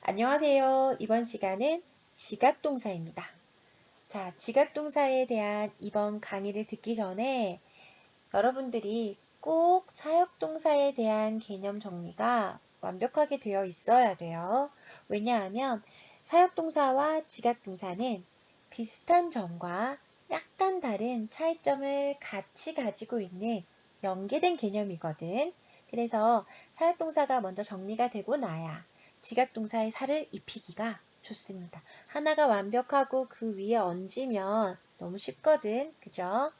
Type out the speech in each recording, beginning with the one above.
안녕하세요. 이번 시간은 지각동사입니다. 자, 지각동사에 대한 이번 강의를 듣기 전에 여러분들이 꼭 사역동사에 대한 개념 정리가 완벽하게 되어 있어야 돼요. 왜냐하면 사역동사와 지각동사는 비슷한 점과 약간 다른 차이점을 같이 가지고 있는 연계된 개념이거든. 그래서 사역동사가 먼저 정리가 되고 나야 지각동사의 살을 입히기가 좋습니다. 하나가 완벽하고 그 위에 얹으면 너무 쉽거든. 그죠?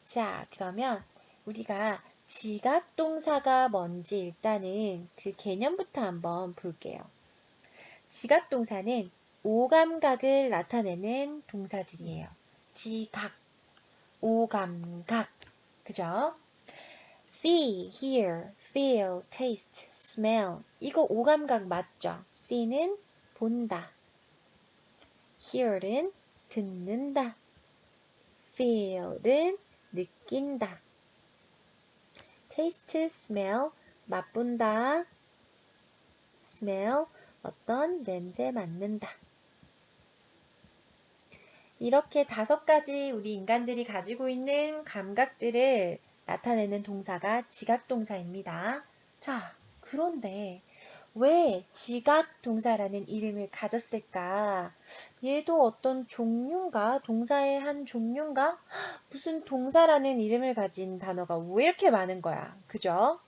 자, 그러면 우리가 지각동사가 뭔지 일단은 그 개념부터 한번 볼게요. 지각동사는 오감각을 나타내는 동사들이에요. 지각, 오감각. 그죠? see, hear, feel, taste, smell. 이거 오감각 맞죠? see는 본다. hear은 듣는다. feel은 느낀다. taste, smell, 맛본다. smell, 어떤 냄새 맡는다. 이렇게 5가지 우리 인간들이 가지고 있는 감각들을 나타내는 동사가 지각동사입니다. 자, 그런데 왜 지각동사라는 이름을 가졌을까? 얘도 어떤 종류인가? 동사의 한 종류인가? 무슨 동사라는 이름을 가진 단어가 왜 이렇게 많은 거야? 그죠?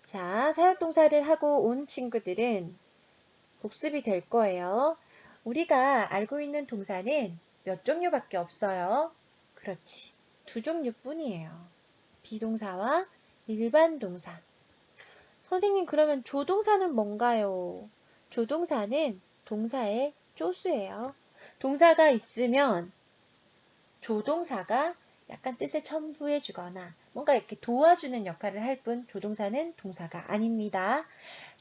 자, 사역동사를 하고 온 친구들은 복습이 될 거예요. 우리가 알고 있는 동사는 몇 종류밖에 없어요. 그렇지. 2종류뿐이에요. 비동사와 일반 동사. 선생님, 그러면 조동사는 뭔가요? 조동사는 동사의 조수예요. 동사가 있으면 조동사가 약간 뜻을 첨부해 주거나 뭔가 이렇게 도와주는 역할을 할 뿐 조동사는 동사가 아닙니다.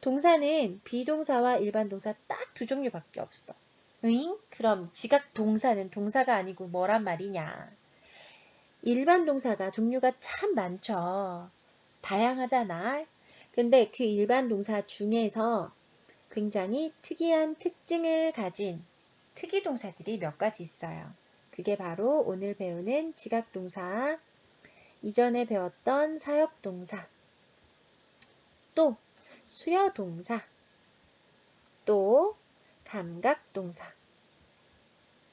동사는 비동사와 일반 동사 딱 2종류밖에 없어. 응? 그럼 지각 동사는 동사가 아니고 뭐란 말이냐? 일반 동사가 종류가 참 많죠. 다양하잖아. 근데 그 일반 동사 중에서 굉장히 특이한 특징을 가진 특이 동사들이 몇 가지 있어요. 그게 바로 오늘 배우는 지각동사, 이전에 배웠던 사역동사, 또 수여동사, 또 감각동사.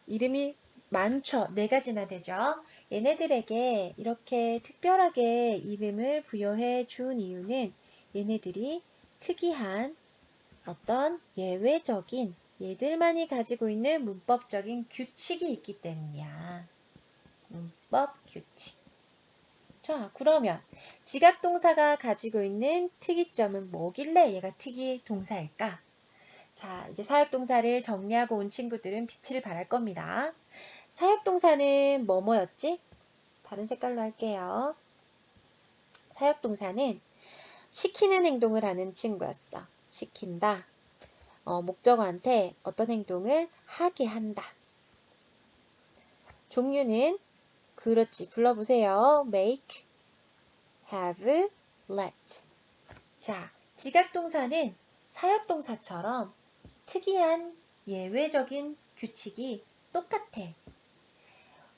이름이 많죠. 4가지나 되죠. 얘네들에게 이렇게 특별하게 이름을 부여해 준 이유는 얘네들이 특이한 어떤 예외적인 얘들만이 가지고 있는 문법적인 규칙이 있기 때문이야. 문법 규칙. 자, 그러면 지각동사가 가지고 있는 특이점은 뭐길래 얘가 특이 동사일까? 자, 이제 사역동사를 정리하고 온 친구들은 빛을 발할 겁니다. 사역동사는 뭐였지? 다른 색깔로 할게요. 사역동사는 시키는 행동을 하는 친구였어. 시킨다. 목적어한테 어떤 행동을 하게 한다. 종류는 그렇지. 불러보세요. make, have, let. 자, 지각동사는 사역동사처럼 특이한 예외적인 규칙이 똑같아.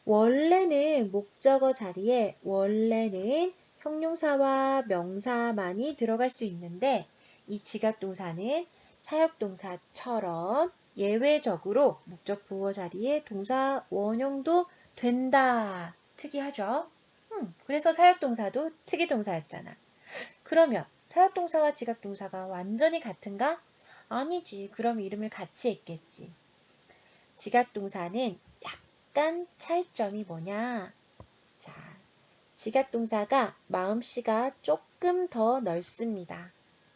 원래는 목적어 자리에 원래는 형용사와 명사만이 들어갈 수 있는데 이 지각동사는 사역동사처럼 예외적으로 목적 보어 자리에 동사 원형도 된다. 특이하죠? 그래서 사역동사도 특이동사였잖아. 그러면 사역동사와 지각동사가 완전히 같은가? 아니지. 그럼 이름을 같이 했겠지. 지각동사는 약간 차이점이 뭐냐? 자, 지각동사가 마음씨가 조금 더 넓습니다.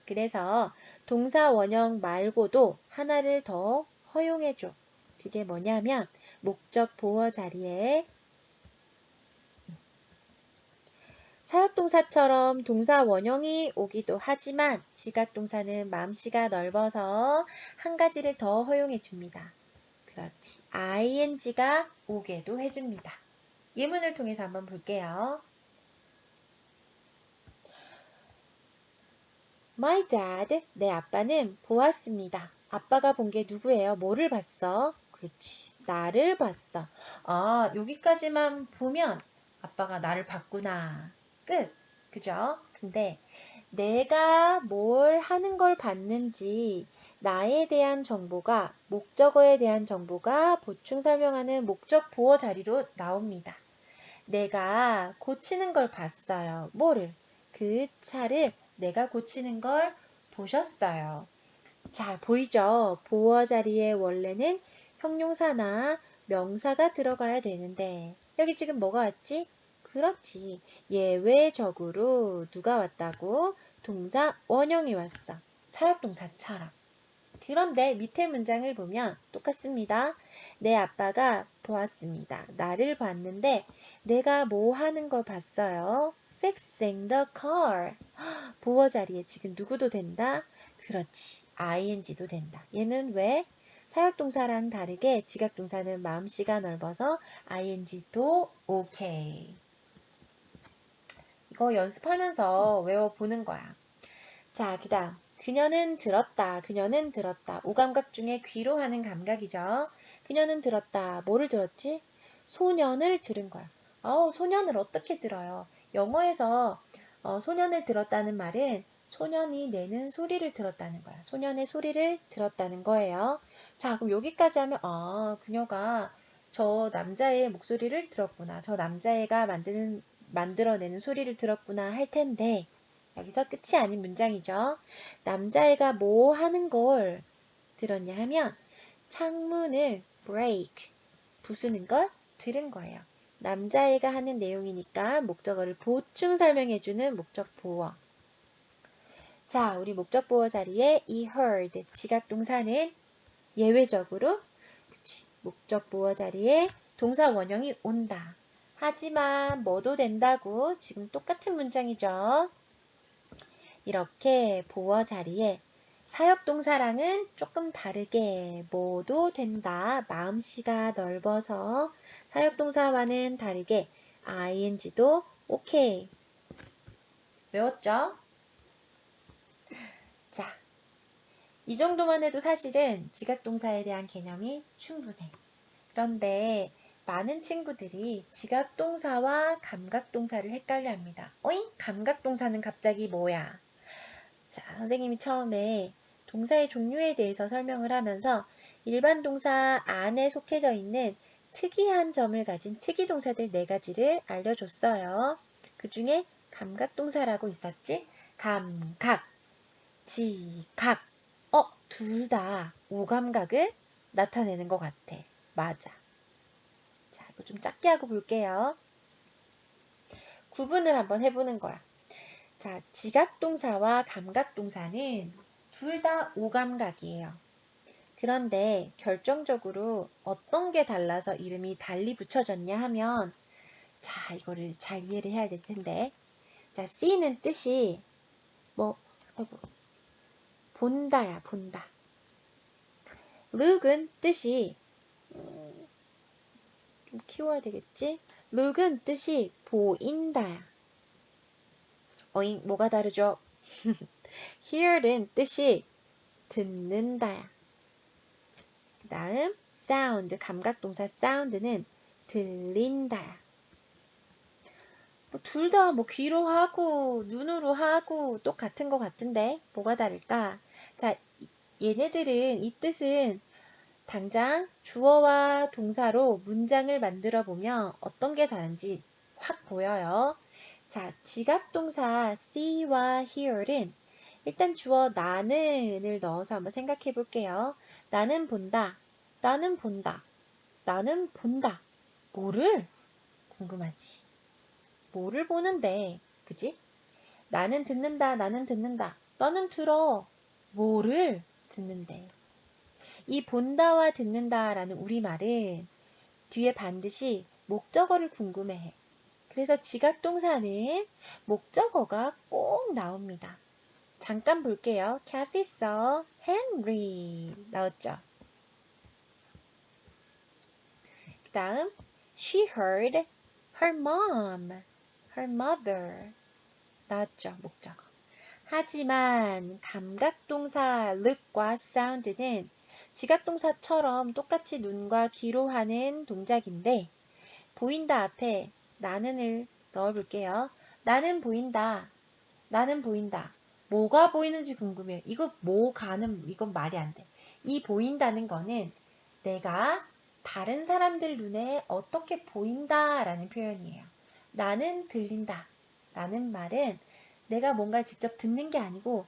그래서 동사 원형 말고도 하나를 더 허용해줘. 그게 뭐냐면 목적 보어 자리에 사역동사처럼 동사 원형이 오기도 하지만 지각동사는 마음씨가 넓어서 한 가지를 더 허용해 줍니다. 그렇지. ing가 오게도 해줍니다. 예문을 통해서 한번 볼게요. My dad, 내 아빠는 보았습니다. 아빠가 본 게 누구예요? 뭐를 봤어? 그렇지. 나를 봤어. 아, 여기까지만 보면 아빠가 나를 봤구나. 끝. 그죠? 근데 내가 뭘 하는 걸 봤는지 나에 대한 정보가 목적어에 대한 정보가 보충 설명하는 목적 보어 자리로 나옵니다. 내가 고치는 걸 봤어요. 뭐를? 그 차를 내가 고치는 걸 보셨어요. 자, 보이죠? 보어 자리에 원래는 형용사나 명사가 들어가야 되는데 여기 지금 뭐가 왔지? 그렇지. 예외적으로 누가 왔다고? 동사 원형이 왔어. 사역동사처럼. 그런데 밑에 문장을 보면 똑같습니다. 내 아빠가 보았습니다. 나를 봤는데 내가 뭐 하는 걸 봤어요? Fixing the car. 보어 자리에 지금 누구도 된다? 그렇지. ing도 된다. 얘는 왜? 사역동사랑 다르게 지각동사는 마음씨가 넓어서 ing도 오케이. 이거 연습하면서 외워보는 거야. 자, 그 다음. 그녀는 들었다. 그녀는 들었다. 오감각 중에 귀로 하는 감각이죠. 그녀는 들었다. 뭐를 들었지? 소년을 들은 거야. 소년을 어떻게 들어요? 영어에서 소년을 들었다는 말은 소년이 내는 소리를 들었다는 거야. 소년의 소리를 들었다는 거예요. 자, 그럼 여기까지 하면 그녀가 저 남자의 목소리를 들었구나. 저 남자애가 만들어내는 소리를 들었구나 할 텐데 여기서 끝이 아닌 문장이죠. 남자애가 뭐 하는 걸 들었냐 하면 창문을 break, 부수는 걸 들은 거예요. 남자애가 하는 내용이니까 목적어를 보충 설명해주는 목적 보어. 자, 우리 목적 보어 자리에 이 heard, 지각동사는 예외적으로 그치, 목적 보어 자리에 동사 원형이 온다. 하지만 뭐도 된다고 지금 똑같은 문장이죠. 이렇게 보어 자리에 사역동사랑은 조금 다르게 뭐도 된다. 마음씨가 넓어서 사역동사와는 다르게 ing도 오케이. 외웠죠? 자, 이 정도만 해도 사실은 지각동사에 대한 개념이 충분해. 그런데 많은 친구들이 지각동사와 감각동사를 헷갈려 합니다. 어잉? 감각동사는 갑자기 뭐야? 자, 선생님이 처음에 동사의 종류에 대해서 설명을 하면서 일반 동사 안에 속해져 있는 특이한 점을 가진 특이동사들 4가지를 알려줬어요. 그 중에 감각동사라고 있었지? 감각, 지각. 둘 다 오감각을 나타내는 것 같아. 맞아. 자, 이거 좀 작게 하고 볼게요. 구분을 한번 해보는 거야. 자, 지각동사와 감각동사는 둘 다 오감각이에요. 그런데 결정적으로 어떤 게 달라서 이름이 달리 붙여졌냐 하면 자, 이거를 잘 이해를 해야 될 텐데 자, C는 뜻이 아이고, 본다야, 본다. look은 뜻이 좀 키워야 되겠지? look은 뜻이 보인다야. 어잉, 뭐가 다르죠? hear는 뜻이 듣는다야. 그 다음 sound, 감각동사 sound는 들린다야. 둘 다 귀로 하고 눈으로 하고 똑같은 것 같은데 뭐가 다를까? 자, 얘네들은 이 뜻은 당장 주어와 동사로 문장을 만들어 보면 어떤 게 다른지 확 보여요. 자, 지각동사 see와 hear은 일단 주어 나는을 넣어서 한번 생각해 볼게요. 나는 본다. 나는 본다. 나는 본다. 뭐를? 궁금하지. 뭐를 보는데, 그지? 나는 듣는다. 나는 듣는다. 너는 들어. 뭐를 듣는데. 이 본다와 듣는다라는 우리말은 뒤에 반드시 목적어를 궁금해해. 그래서 지각동사는 목적어가 꼭 나옵니다. 잠깐 볼게요. Kathy saw Henry 나왔죠. 그 다음 She heard her mom, her mother 나왔죠. 목적어. 하지만 감각동사 look과 sound는 지각동사처럼 똑같이 눈과 귀로 하는 동작인데 보인다 앞에 나는을 넣어볼게요. 나는 보인다. 나는 보인다. 뭐가 보이는지 궁금해요. 이거 이건 말이 안 돼. 이 보인다는 거는 내가 다른 사람들 눈에 어떻게 보인다라는 표현이에요. 나는 들린다 라는 말은 내가 뭔가를 직접 듣는 게 아니고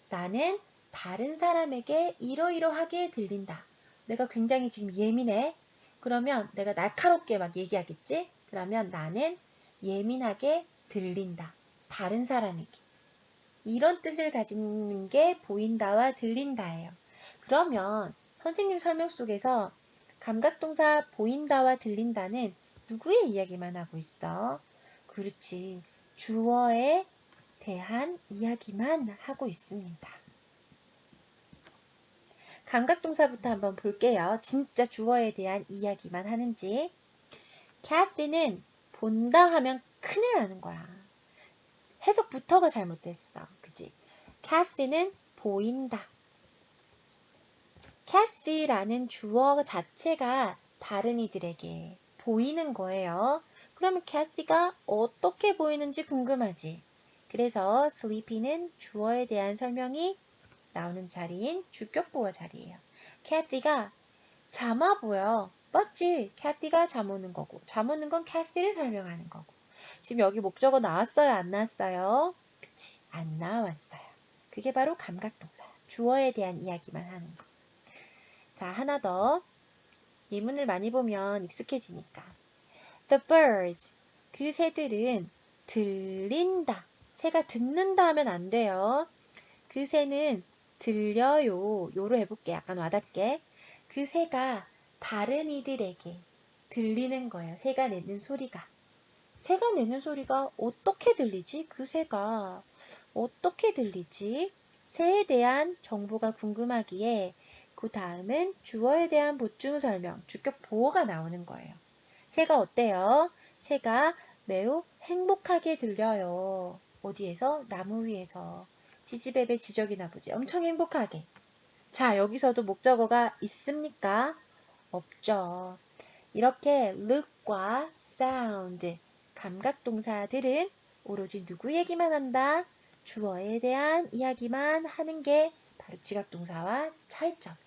나는 다른 사람에게 이러이러하게 들린다. 내가 굉장히 지금 예민해. 그러면 내가 날카롭게 막 얘기하겠지? 그러면 나는 예민하게 들린다. 다른 사람에게. 이런 뜻을 가지는 게 보인다와 들린다예요. 그러면 선생님 설명 속에서 감각동사 보인다와 들린다는 누구의 이야기만 하고 있어? 그렇지. 주어에 대한 이야기만 하고 있습니다. 감각동사부터 한번 볼게요. 진짜 주어에 대한 이야기만 하는지. 캐시는 본다 하면 큰일 나는 거야. 해석부터가 잘못됐어. 그치? 캐시는 보인다. 캐시라는 주어 자체가 다른 이들에게 보이는 거예요. 그러면 캐시가 어떻게 보이는지 궁금하지? 그래서 sleepy는 주어에 대한 설명이 나오는 자리인 주격보어 자리예요. 캐시가 잠아 보여. 맞지? 캐시가 잠 오는 거고 잠 오는 건 캐시를 설명하는 거고 지금 여기 목적어 나왔어요? 안 나왔어요? 그치? 안 나왔어요. 그게 바로 감각동사야. 주어에 대한 이야기만 하는 거. 자, 하나 더. 예문을 많이 보면 익숙해지니까. The birds. 그 새들은 들린다. 새가 듣는다 하면 안 돼요. 그 새는 들려요. 요로 해볼게. 약간 와닿게. 그 새가 다른 이들에게 들리는 거예요. 새가 내는 소리가. 새가 내는 소리가 어떻게 들리지? 그 새가 어떻게 들리지? 새에 대한 정보가 궁금하기에 그 다음은 주어에 대한 보충 설명, 주격 보어가 나오는 거예요. 새가 어때요? 새가 매우 행복하게 들려요. 어디에서? 나무 위에서. 지지배배 지적이나 보지. 엄청 행복하게. 자, 여기서도 목적어가 있습니까? 없죠. 이렇게 look과 sound, 감각동사들은 오로지 누구 얘기만 한다? 주어에 대한 이야기만 하는 게 바로 지각동사와 차이점이에요.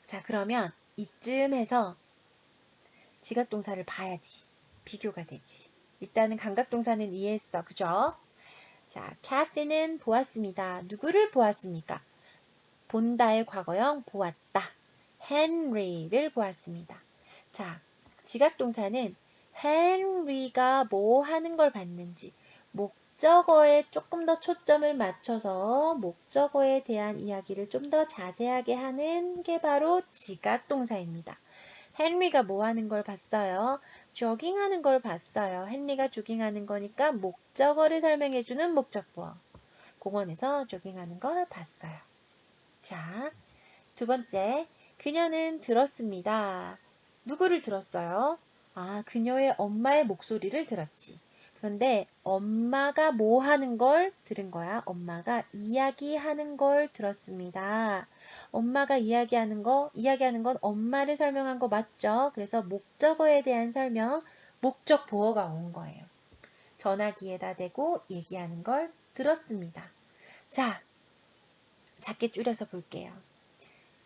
자, 그러면 이쯤에서 지각동사를 봐야지. 비교가 되지. 일단은 감각동사는 이해했어. 그죠? 자, 캐시는 보았습니다. 누구를 보았습니까? 본다의 과거형 보았다. 헨리를 보았습니다. 자, 지각동사는 헨리가 뭐 하는 걸 봤는지 목적어에 조금 더 초점을 맞춰서 목적어에 대한 이야기를 좀 더 자세하게 하는 게 바로 지각동사입니다. 헨리가 뭐 하는 걸 봤어요? 조깅하는 걸 봤어요. 헨리가 조깅하는 거니까 목적어를 설명해주는 목적보어. 공원에서 조깅하는 걸 봤어요. 자, 두 번째, 그녀는 들었습니다. 누구를 들었어요? 아, 그녀의 엄마의 목소리를 들었지. 그런데 엄마가 뭐 하는 걸 들은 거야? 엄마가 이야기하는 걸 들었습니다. 엄마가 이야기하는 건 엄마를 설명한 거 맞죠? 그래서 목적어에 대한 설명, 목적 보어가 온 거예요. 전화기에다 대고 얘기하는 걸 들었습니다. 자, 작게 줄여서 볼게요.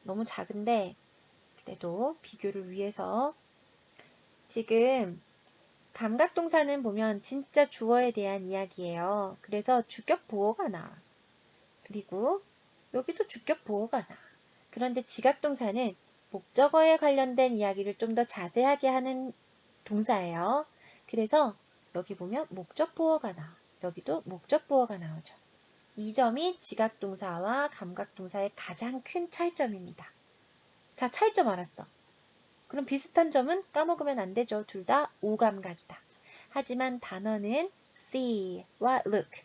너무 작은데 그래도 비교를 위해서 지금 감각동사는 보면 진짜 주어에 대한 이야기예요. 그래서 주격 보어가 나와. 그리고 여기도 주격 보어가 나와. 그런데 지각동사는 목적어에 관련된 이야기를 좀 더 자세하게 하는 동사예요. 그래서 여기 보면 목적 보어가 나와. 여기도 목적 보어가 나오죠. 이 점이 지각동사와 감각동사의 가장 큰 차이점입니다. 자, 차이점 알았어. 그럼 비슷한 점은 까먹으면 안 되죠. 둘 다 오감각이다. 하지만 단어는 see와 look,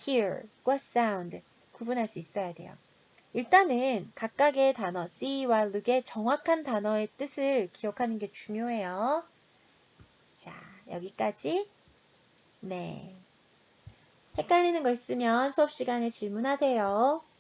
hear과 sound 구분할 수 있어야 돼요. 일단은 각각의 단어 see와 look의 정확한 단어의 뜻을 기억하는 게 중요해요. 자, 여기까지. 네. 헷갈리는 거 있으면 수업 시간에 질문하세요.